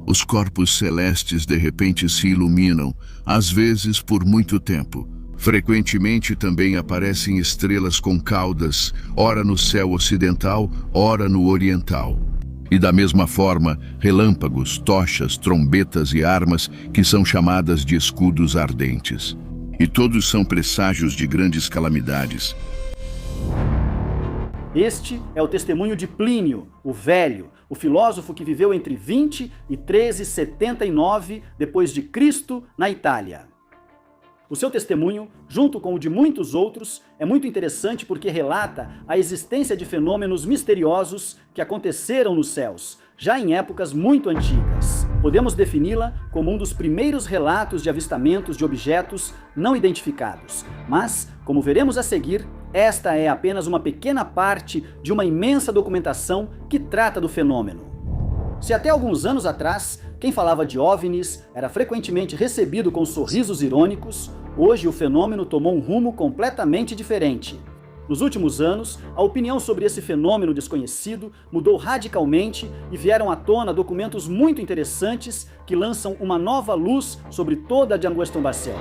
Os corpos celestes de repente se iluminam, às vezes por muito tempo. Frequentemente também aparecem estrelas com caudas, ora no céu ocidental, ora no oriental. E da mesma forma, relâmpagos, tochas, trombetas e armas que são chamadas de escudos ardentes. E todos são presságios de grandes calamidades. Este é o testemunho de Plínio, o Velho, o filósofo que viveu entre 20 e 1379 depois de Cristo na Itália. O seu testemunho, junto com o de muitos outros, é muito interessante porque relata a existência de fenômenos misteriosos que aconteceram nos céus, já em épocas muito antigas. Podemos defini-la como um dos primeiros relatos de avistamentos de objetos não identificados, mas, como veremos a seguir, esta é apenas uma pequena parte de uma imensa documentação que trata do fenômeno. Se até alguns anos atrás, quem falava de OVNIs era frequentemente recebido com sorrisos irônicos, hoje o fenômeno tomou um rumo completamente diferente. Nos últimos anos, a opinião sobre esse fenômeno desconhecido mudou radicalmente e vieram à tona documentos muito interessantes que lançam uma nova luz sobre toda a Diangueston-Bacel.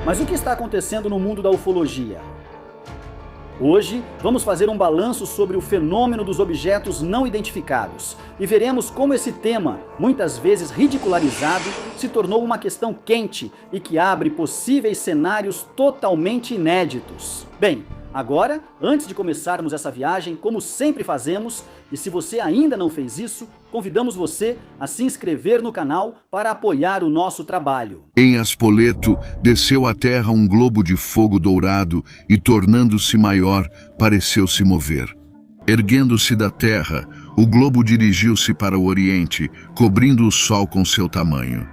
Mas o que está acontecendo no mundo da ufologia? Hoje, vamos fazer um balanço sobre o fenômeno dos objetos não identificados e veremos como esse tema, muitas vezes ridicularizado, se tornou uma questão quente e que abre possíveis cenários totalmente inéditos. Bem, agora, antes de começarmos essa viagem, como sempre fazemos, e se você ainda não fez isso, convidamos você a se inscrever no canal para apoiar o nosso trabalho. Em Aspoleto, desceu à terra um globo de fogo dourado e, tornando-se maior, pareceu se mover. Erguendo-se da terra, o globo dirigiu-se para o oriente, cobrindo o sol com seu tamanho.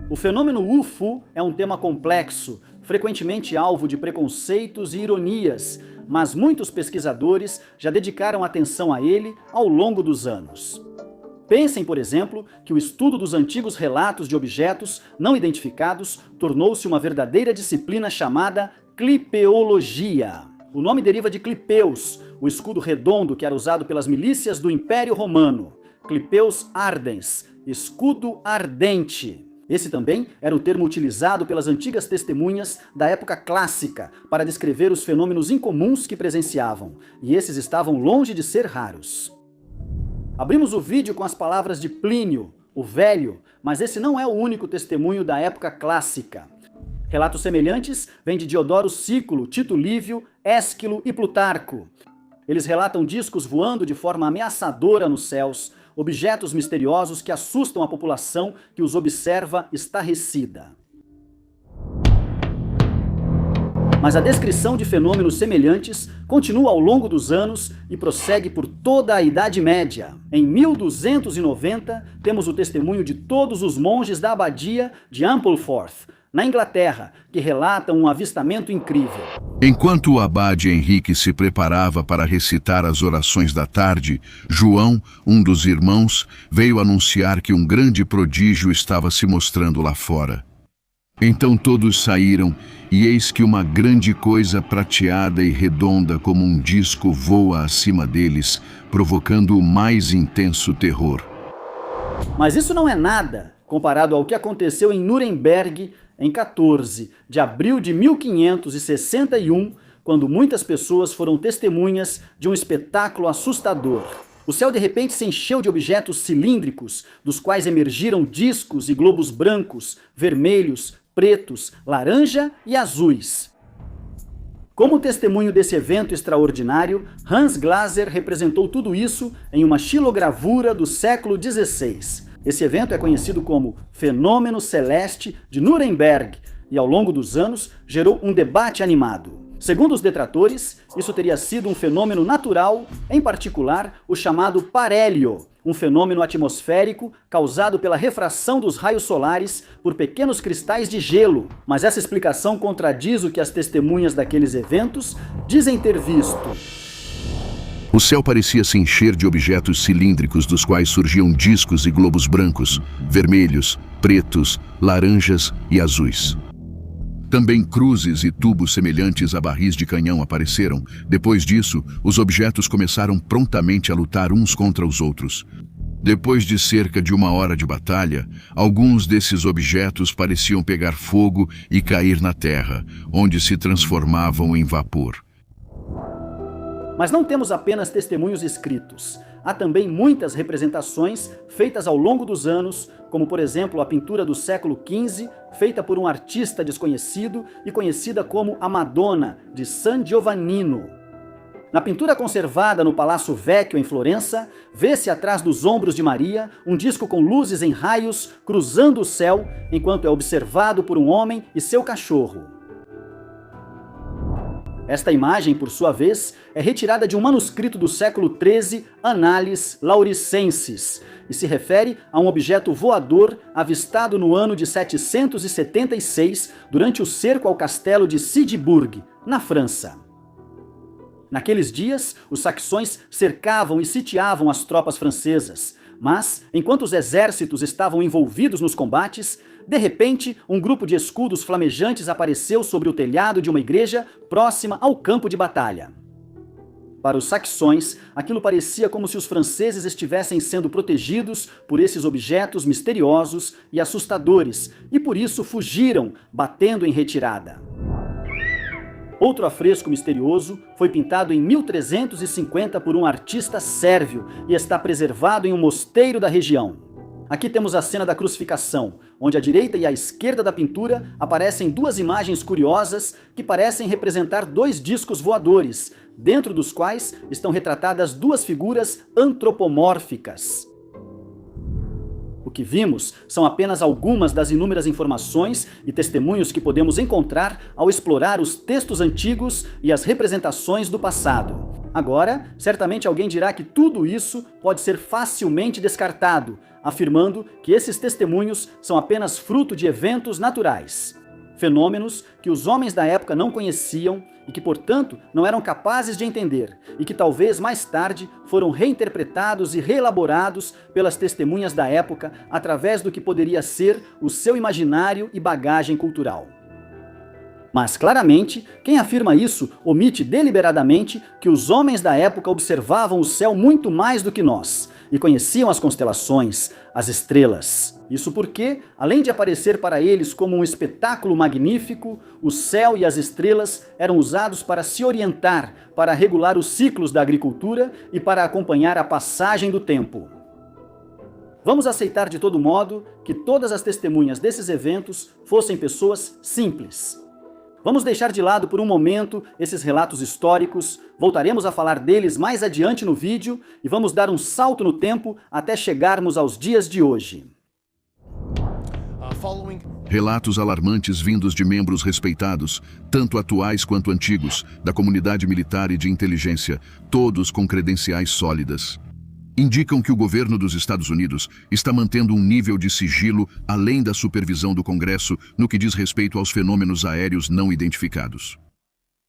O fenômeno UFO é um tema complexo, frequentemente alvo de preconceitos e ironias, mas muitos pesquisadores já dedicaram atenção a ele ao longo dos anos. Pensem, por exemplo, que o estudo dos antigos relatos de objetos não identificados tornou-se uma verdadeira disciplina chamada clipeologia. O nome deriva de Clipeus, o escudo redondo que era usado pelas milícias do Império Romano. Clipeus ardens, escudo ardente. Esse também era o termo utilizado pelas antigas testemunhas da época clássica para descrever os fenômenos incomuns que presenciavam, e esses estavam longe de ser raros. Abrimos o vídeo com as palavras de Plínio, o Velho, mas esse não é o único testemunho da época clássica. Relatos semelhantes vêm de Diodoro Sículo, Tito Lívio, Ésquilo e Plutarco. Eles relatam discos voando de forma ameaçadora nos céus, objetos misteriosos que assustam a população que os observa estarrecida. Mas a descrição de fenômenos semelhantes continua ao longo dos anos e prossegue por toda a Idade Média. Em 1290, temos o testemunho de todos os monges da abadia de Ampleforth, na Inglaterra, que relatam um avistamento incrível. Enquanto o abade Henrique se preparava para recitar as orações da tarde, João, um dos irmãos, veio anunciar que um grande prodígio estava se mostrando lá fora. Então todos saíram, e eis que uma grande coisa prateada e redonda como um disco voa acima deles, provocando o mais intenso terror. Mas isso não é nada comparado ao que aconteceu em Nuremberg em 14 de abril de 1561, quando muitas pessoas foram testemunhas de um espetáculo assustador. O céu de repente se encheu de objetos cilíndricos, dos quais emergiram discos e globos brancos, vermelhos, pretos, laranja e azuis. Como testemunho desse evento extraordinário, Hans Glaser representou tudo isso em uma xilogravura do século XVI. Esse evento é conhecido como Fenômeno Celeste de Nuremberg e, ao longo dos anos, gerou um debate animado. Segundo os detratores, isso teria sido um fenômeno natural, em particular o chamado parélio, um fenômeno atmosférico causado pela refração dos raios solares por pequenos cristais de gelo. Mas essa explicação contradiz o que as testemunhas daqueles eventos dizem ter visto. O céu parecia se encher de objetos cilíndricos dos quais surgiam discos e globos brancos, vermelhos, pretos, laranjas e azuis. Também cruzes e tubos semelhantes a barris de canhão apareceram. Depois disso, os objetos começaram prontamente a lutar uns contra os outros. Depois de cerca de 1 hora de batalha, alguns desses objetos pareciam pegar fogo e cair na terra, onde se transformavam em vapor. Mas não temos apenas testemunhos escritos. Há também muitas representações feitas ao longo dos anos, como por exemplo a pintura do século XV, feita por um artista desconhecido e conhecida como a Madonna, de San Giovannino. Na pintura conservada no Palácio Vecchio, em Florença, vê-se atrás dos ombros de Maria um disco com luzes em raios cruzando o céu, enquanto é observado por um homem e seu cachorro. Esta imagem, por sua vez, é retirada de um manuscrito do século XIII, Annales Lauricensis, e se refere a um objeto voador avistado no ano de 776, durante o cerco ao castelo de Sigisburg, na França. Naqueles dias, os saxões cercavam e sitiavam as tropas francesas, mas, enquanto os exércitos estavam envolvidos nos combates, de repente, um grupo de escudos flamejantes apareceu sobre o telhado de uma igreja próxima ao campo de batalha. Para os saxões, aquilo parecia como se os franceses estivessem sendo protegidos por esses objetos misteriosos e assustadores, e por isso fugiram, batendo em retirada. Outro afresco misterioso foi pintado em 1350 por um artista sérvio e está preservado em um mosteiro da região. Aqui temos a cena da crucificação, onde à direita e à esquerda da pintura aparecem duas imagens curiosas que parecem representar dois discos voadores, dentro dos quais estão retratadas duas figuras antropomórficas. O que vimos são apenas algumas das inúmeras informações e testemunhos que podemos encontrar ao explorar os textos antigos e as representações do passado. Agora, certamente alguém dirá que tudo isso pode ser facilmente descartado, afirmando que esses testemunhos são apenas fruto de eventos naturais. Fenômenos que os homens da época não conheciam e que, portanto, não eram capazes de entender, e que talvez mais tarde foram reinterpretados e reelaborados pelas testemunhas da época através do que poderia ser o seu imaginário e bagagem cultural. Mas, claramente, quem afirma isso omite deliberadamente que os homens da época observavam o céu muito mais do que nós, e conheciam as constelações, as estrelas. Isso porque, além de aparecer para eles como um espetáculo magnífico, o céu e as estrelas eram usados para se orientar, para regular os ciclos da agricultura e para acompanhar a passagem do tempo. Vamos aceitar de todo modo que todas as testemunhas desses eventos fossem pessoas simples. Vamos deixar de lado por um momento esses relatos históricos, voltaremos a falar deles mais adiante no vídeo e vamos dar um salto no tempo até chegarmos aos dias de hoje. Relatos alarmantes vindos de membros respeitados, tanto atuais quanto antigos, da comunidade militar e de inteligência, todos com credenciais sólidas, indicam que o governo dos Estados Unidos está mantendo um nível de sigilo além da supervisão do Congresso no que diz respeito aos fenômenos aéreos não identificados.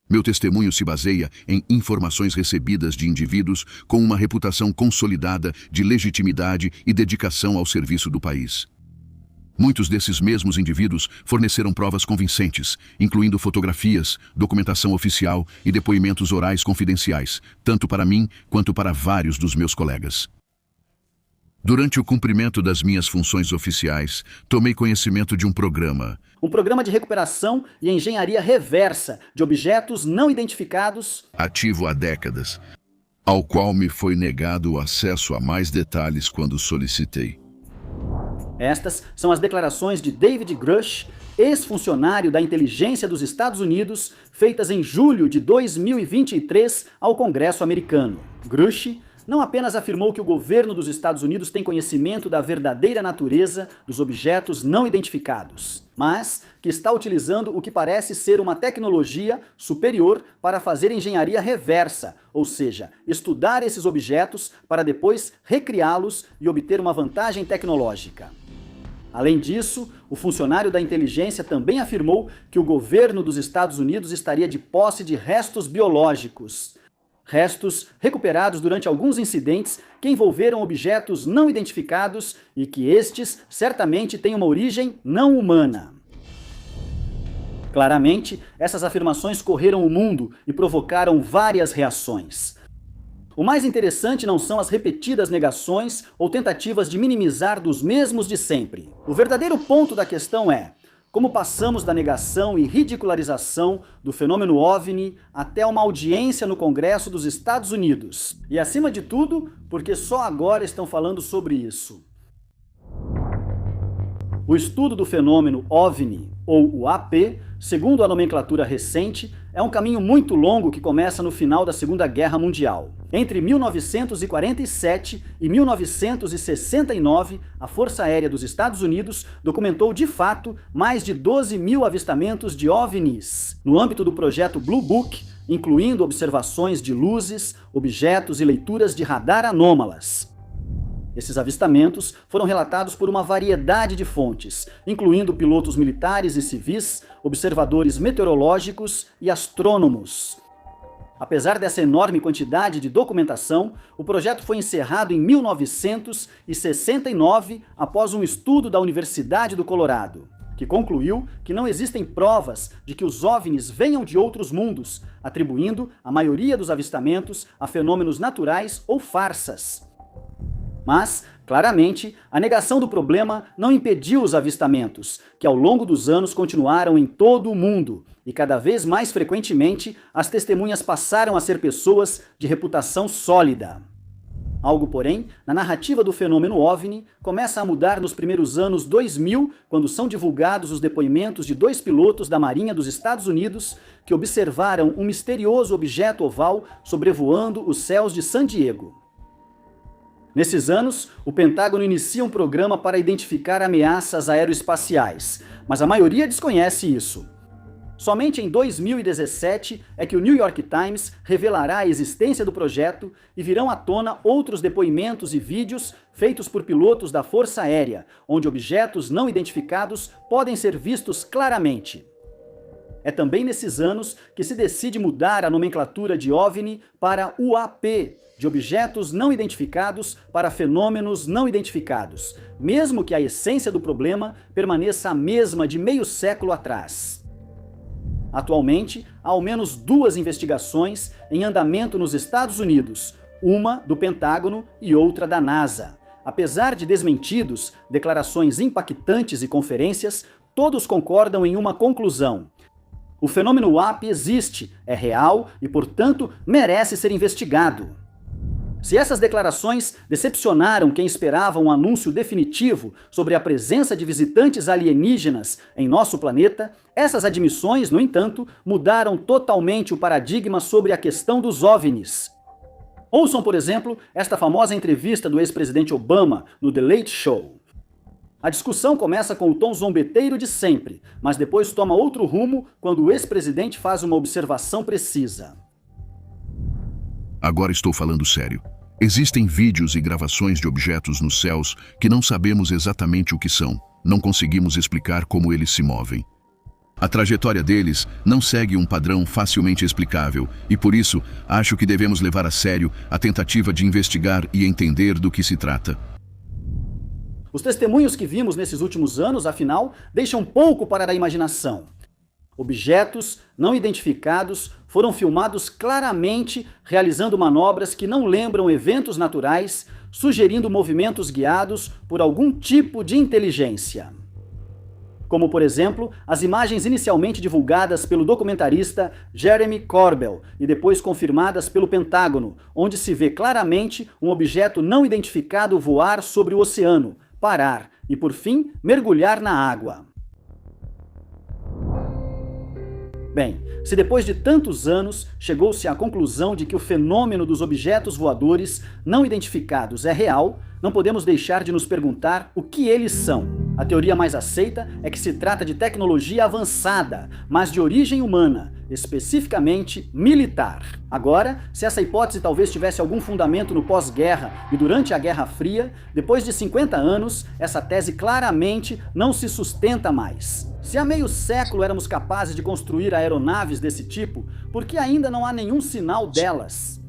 Meu testemunho se baseia em informações recebidas de indivíduos com uma reputação consolidada de legitimidade e dedicação ao serviço do país. Muitos desses mesmos indivíduos forneceram provas convincentes, incluindo fotografias, documentação oficial e depoimentos orais confidenciais, tanto para mim quanto para vários dos meus colegas. Durante o cumprimento das minhas funções oficiais, tomei conhecimento de um programa de recuperação e engenharia reversa de objetos não identificados, ativo há décadas, ao qual me foi negado o acesso a mais detalhes quando solicitei. Estas são as declarações de David Grush, ex-funcionário da inteligência dos Estados Unidos, feitas em julho de 2023 ao Congresso americano. Grush não apenas afirmou que o governo dos Estados Unidos tem conhecimento da verdadeira natureza dos objetos não identificados, mas que está utilizando o que parece ser uma tecnologia superior para fazer engenharia reversa, ou seja, estudar esses objetos para depois recriá-los e obter uma vantagem tecnológica. Além disso, o funcionário da inteligência também afirmou que o governo dos Estados Unidos estaria de posse de restos biológicos. Restos recuperados durante alguns incidentes que envolveram objetos não identificados e que estes certamente têm uma origem não humana. Claramente, essas afirmações correram o mundo e provocaram várias reações. O mais interessante não são as repetidas negações ou tentativas de minimizar dos mesmos de sempre. O verdadeiro ponto da questão é como passamos da negação e ridicularização do fenômeno OVNI até uma audiência no Congresso dos Estados Unidos. E acima de tudo, porque só agora estão falando sobre isso. O estudo do fenômeno OVNI, ou o AP, segundo a nomenclatura recente, é um caminho muito longo que começa no final da Segunda Guerra Mundial. Entre 1947 e 1969, a Força Aérea dos Estados Unidos documentou de fato mais de 12 mil avistamentos de OVNIs, no âmbito do projeto Blue Book, incluindo observações de luzes, objetos e leituras de radar anômalas. Esses avistamentos foram relatados por uma variedade de fontes, incluindo pilotos militares e civis, observadores meteorológicos e astrônomos. Apesar dessa enorme quantidade de documentação, o projeto foi encerrado em 1969 após um estudo da Universidade do Colorado, que concluiu que não existem provas de que os OVNIs venham de outros mundos, atribuindo a maioria dos avistamentos a fenômenos naturais ou farsas. Mas, claramente, a negação do problema não impediu os avistamentos, que ao longo dos anos continuaram em todo o mundo, e cada vez mais frequentemente as testemunhas passaram a ser pessoas de reputação sólida. Algo, porém, na narrativa do fenômeno OVNI começa a mudar nos primeiros anos 2000, quando são divulgados os depoimentos de 2 pilotos da Marinha dos Estados Unidos que observaram um misterioso objeto oval sobrevoando os céus de San Diego. Nesses anos, o Pentágono inicia um programa para identificar ameaças aeroespaciais, mas a maioria desconhece isso. Somente em 2017 é que o New York Times revelará a existência do projeto e virão à tona outros depoimentos e vídeos feitos por pilotos da Força Aérea, onde objetos não identificados podem ser vistos claramente. É também nesses anos que se decide mudar a nomenclatura de OVNI para UAP, de objetos não identificados para fenômenos não identificados, mesmo que a essência do problema permaneça a mesma de meio século atrás. Atualmente, há ao menos 2 investigações em andamento nos Estados Unidos, uma do Pentágono e outra da NASA. Apesar de desmentidos, declarações impactantes e conferências, todos concordam em uma conclusão: o fenômeno UAP existe, é real e, portanto, merece ser investigado. Se essas declarações decepcionaram quem esperava um anúncio definitivo sobre a presença de visitantes alienígenas em nosso planeta, essas admissões, no entanto, mudaram totalmente o paradigma sobre a questão dos OVNIs. Ouçam, por exemplo, esta famosa entrevista do ex-presidente Obama no The Late Show. A discussão começa com o tom zombeteiro de sempre, mas depois toma outro rumo quando o ex-presidente faz uma observação precisa. Agora estou falando sério. Existem vídeos e gravações de objetos nos céus que não sabemos exatamente o que são. Não conseguimos explicar como eles se movem. A trajetória deles não segue um padrão facilmente explicável e, por isso, acho que devemos levar a sério a tentativa de investigar e entender do que se trata. Os testemunhos que vimos nesses últimos anos, afinal, deixam pouco para a imaginação. Objetos não identificados foram filmados claramente realizando manobras que não lembram eventos naturais, sugerindo movimentos guiados por algum tipo de inteligência. Como, por exemplo, as imagens inicialmente divulgadas pelo documentarista Jeremy Corbell e depois confirmadas pelo Pentágono, onde se vê claramente um objeto não identificado voar sobre o oceano, parar e, por fim, mergulhar na água. Bem, se depois de tantos anos chegou-se à conclusão de que o fenômeno dos objetos voadores não identificados é real, não podemos deixar de nos perguntar o que eles são. A teoria mais aceita é que se trata de tecnologia avançada, mas de origem humana, especificamente militar. Agora, se essa hipótese talvez tivesse algum fundamento no pós-guerra e durante a Guerra Fria, depois de 50 anos, essa tese claramente não se sustenta mais. Se há meio século éramos capazes de construir aeronaves desse tipo, por que ainda não há nenhum sinal delas?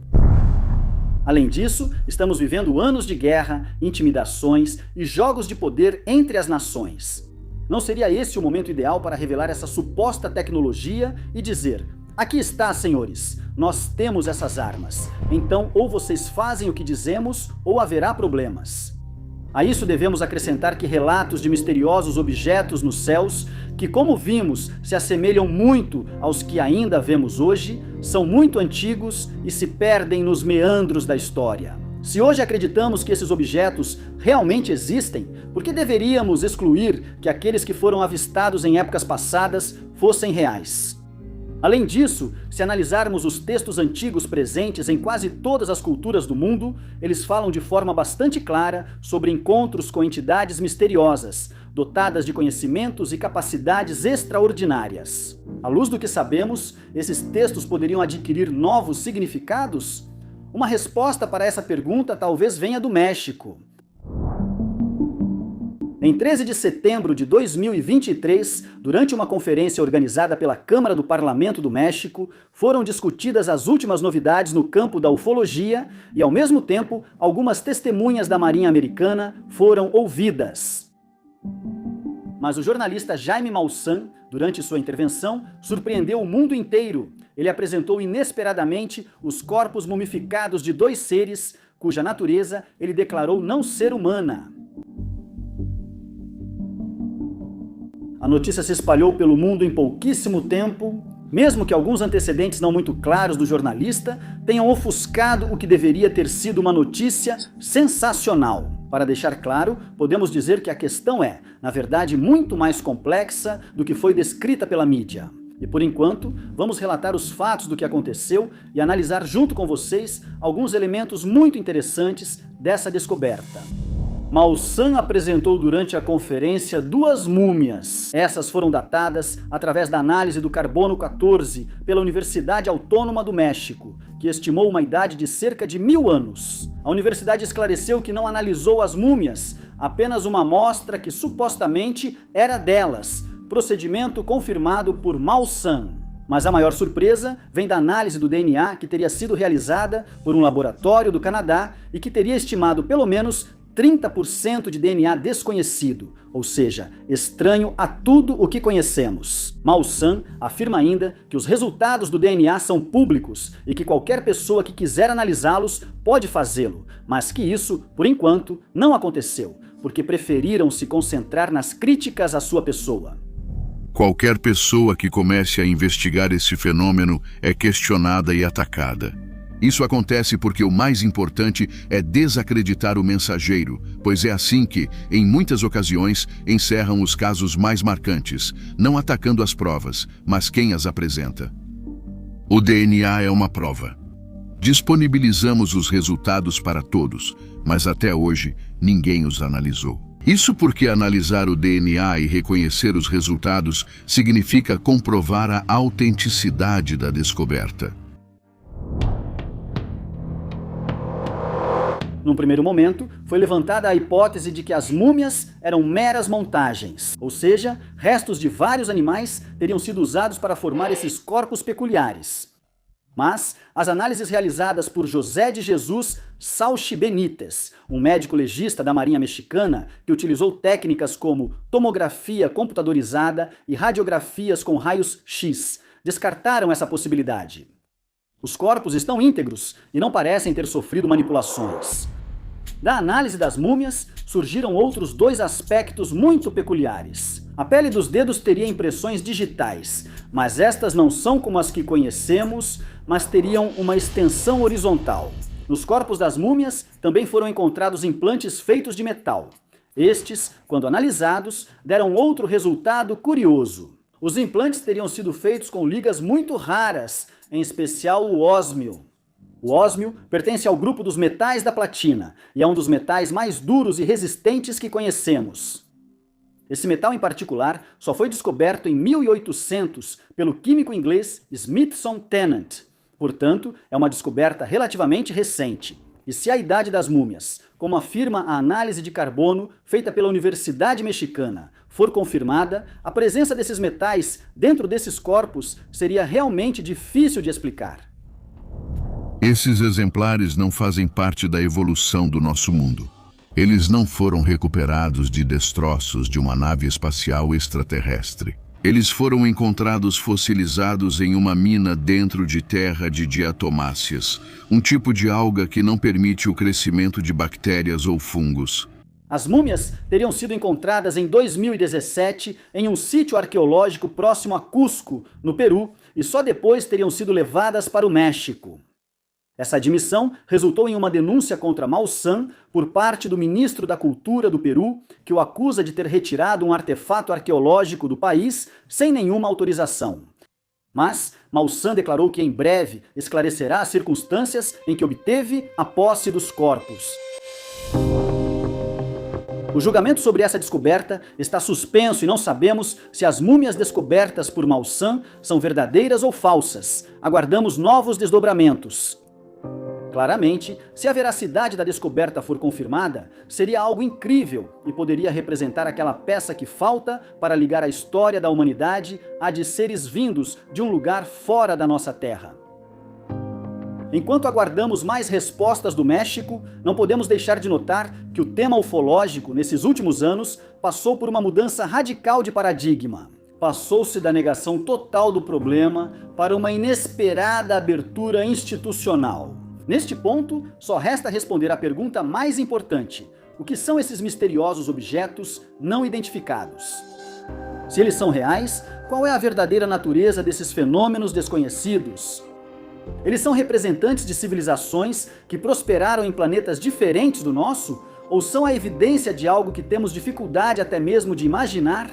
Além disso, estamos vivendo anos de guerra, intimidações e jogos de poder entre as nações. Não seria esse o momento ideal para revelar essa suposta tecnologia e dizer: aqui está, senhores, nós temos essas armas. Então, ou vocês fazem o que dizemos, ou haverá problemas. A isso devemos acrescentar que relatos de misteriosos objetos nos céus, que como vimos, se assemelham muito aos que ainda vemos hoje, são muito antigos e se perdem nos meandros da história. Se hoje acreditamos que esses objetos realmente existem, por que deveríamos excluir que aqueles que foram avistados em épocas passadas fossem reais? Além disso, se analisarmos os textos antigos presentes em quase todas as culturas do mundo, eles falam de forma bastante clara sobre encontros com entidades misteriosas, dotadas de conhecimentos e capacidades extraordinárias. À luz do que sabemos, esses textos poderiam adquirir novos significados? Uma resposta para essa pergunta talvez venha do México. Em 13 de setembro de 2023, durante uma conferência organizada pela Câmara do Parlamento do México, foram discutidas as últimas novidades no campo da ufologia e, ao mesmo tempo, algumas testemunhas da Marinha Americana foram ouvidas. Mas o jornalista Jaime Maussan, durante sua intervenção, surpreendeu o mundo inteiro. Ele apresentou inesperadamente os corpos mumificados de 2 seres, cuja natureza ele declarou não ser humana. A notícia se espalhou pelo mundo em pouquíssimo tempo, mesmo que alguns antecedentes não muito claros do jornalista tenham ofuscado o que deveria ter sido uma notícia sensacional. Para deixar claro, podemos dizer que a questão é, na verdade, muito mais complexa do que foi descrita pela mídia. E por enquanto, vamos relatar os fatos do que aconteceu e analisar junto com vocês alguns elementos muito interessantes dessa descoberta. Maussan apresentou durante a conferência 2 múmias. Essas foram datadas através da análise do carbono 14 pela Universidade Autônoma do México, que estimou uma idade de cerca de 1000 anos. A universidade esclareceu que não analisou as múmias, apenas uma amostra que supostamente era delas, procedimento confirmado por Maussan. Mas a maior surpresa vem da análise do DNA que teria sido realizada por um laboratório do Canadá e que teria estimado pelo menos 30% de DNA desconhecido, ou seja, estranho a tudo o que conhecemos. Maussan afirma ainda que os resultados do DNA são públicos e que qualquer pessoa que quiser analisá-los pode fazê-lo, mas que isso, por enquanto, não aconteceu, porque preferiram se concentrar nas críticas à sua pessoa. Qualquer pessoa que comece a investigar esse fenômeno é questionada e atacada. Isso acontece porque o mais importante é desacreditar o mensageiro, pois é assim que, em muitas ocasiões, encerram os casos mais marcantes, não atacando as provas, mas quem as apresenta. O DNA é uma prova. Disponibilizamos os resultados para todos, mas até hoje ninguém os analisou. Isso porque analisar o DNA e reconhecer os resultados significa comprovar a autenticidade da descoberta. Num primeiro momento, foi levantada a hipótese de que as múmias eram meras montagens, ou seja, restos de vários animais teriam sido usados para formar esses corpos peculiares. Mas as análises realizadas por José de Jesus Sauchi Benítez, um médico legista da Marinha Mexicana que utilizou técnicas como tomografia computadorizada e radiografias com raios X, descartaram essa possibilidade. Os corpos estão íntegros e não parecem ter sofrido manipulações. Da análise das múmias, surgiram outros 2 aspectos muito peculiares. A pele dos dedos teria impressões digitais, mas estas não são como as que conhecemos, mas teriam uma extensão horizontal. Nos corpos das múmias também foram encontrados implantes feitos de metal. Estes, quando analisados, deram outro resultado curioso. Os implantes teriam sido feitos com ligas muito raras, em especial o ósmio. O ósmio pertence ao grupo dos metais da platina e é um dos metais mais duros e resistentes que conhecemos. Esse metal em particular só foi descoberto em 1800 pelo químico inglês Smithson Tennant. Portanto, é uma descoberta relativamente recente. E se a idade das múmias, como afirma a análise de carbono feita pela Universidade Mexicana, for confirmada, a presença desses metais dentro desses corpos seria realmente difícil de explicar. Esses exemplares não fazem parte da evolução do nosso mundo. Eles não foram recuperados de destroços de uma nave espacial extraterrestre. Eles foram encontrados fossilizados em uma mina dentro de terra de diatomáceas, um tipo de alga que não permite o crescimento de bactérias ou fungos. As múmias teriam sido encontradas em 2017 em um sítio arqueológico próximo a Cusco, no Peru, e só depois teriam sido levadas para o México. Essa admissão resultou em uma denúncia contra Maussan por parte do ministro da Cultura do Peru, que o acusa de ter retirado um artefato arqueológico do país sem nenhuma autorização. Mas Maussan declarou que em breve esclarecerá as circunstâncias em que obteve a posse dos corpos. O julgamento sobre essa descoberta está suspenso e não sabemos se as múmias descobertas por Maussan são verdadeiras ou falsas. Aguardamos novos desdobramentos. Claramente, se a veracidade da descoberta for confirmada, seria algo incrível e poderia representar aquela peça que falta para ligar a história da humanidade à de seres vindos de um lugar fora da nossa Terra. Enquanto aguardamos mais respostas do México, não podemos deixar de notar que o tema ufológico, nesses últimos anos, passou por uma mudança radical de paradigma. Passou-se da negação total do problema para uma inesperada abertura institucional. Neste ponto, só resta responder à pergunta mais importante: o que são esses misteriosos objetos não identificados? Se eles são reais, qual é a verdadeira natureza desses fenômenos desconhecidos? Eles são representantes de civilizações que prosperaram em planetas diferentes do nosso? Ou são a evidência de algo que temos dificuldade até mesmo de imaginar?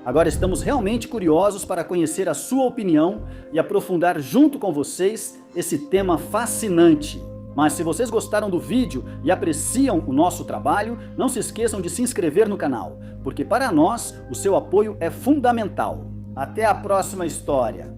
Agora estamos realmente curiosos para conhecer a sua opinião e aprofundar junto com vocês esse tema fascinante. Mas se vocês gostaram do vídeo e apreciam o nosso trabalho, não se esqueçam de se inscrever no canal, porque para nós o seu apoio é fundamental. Até a próxima história!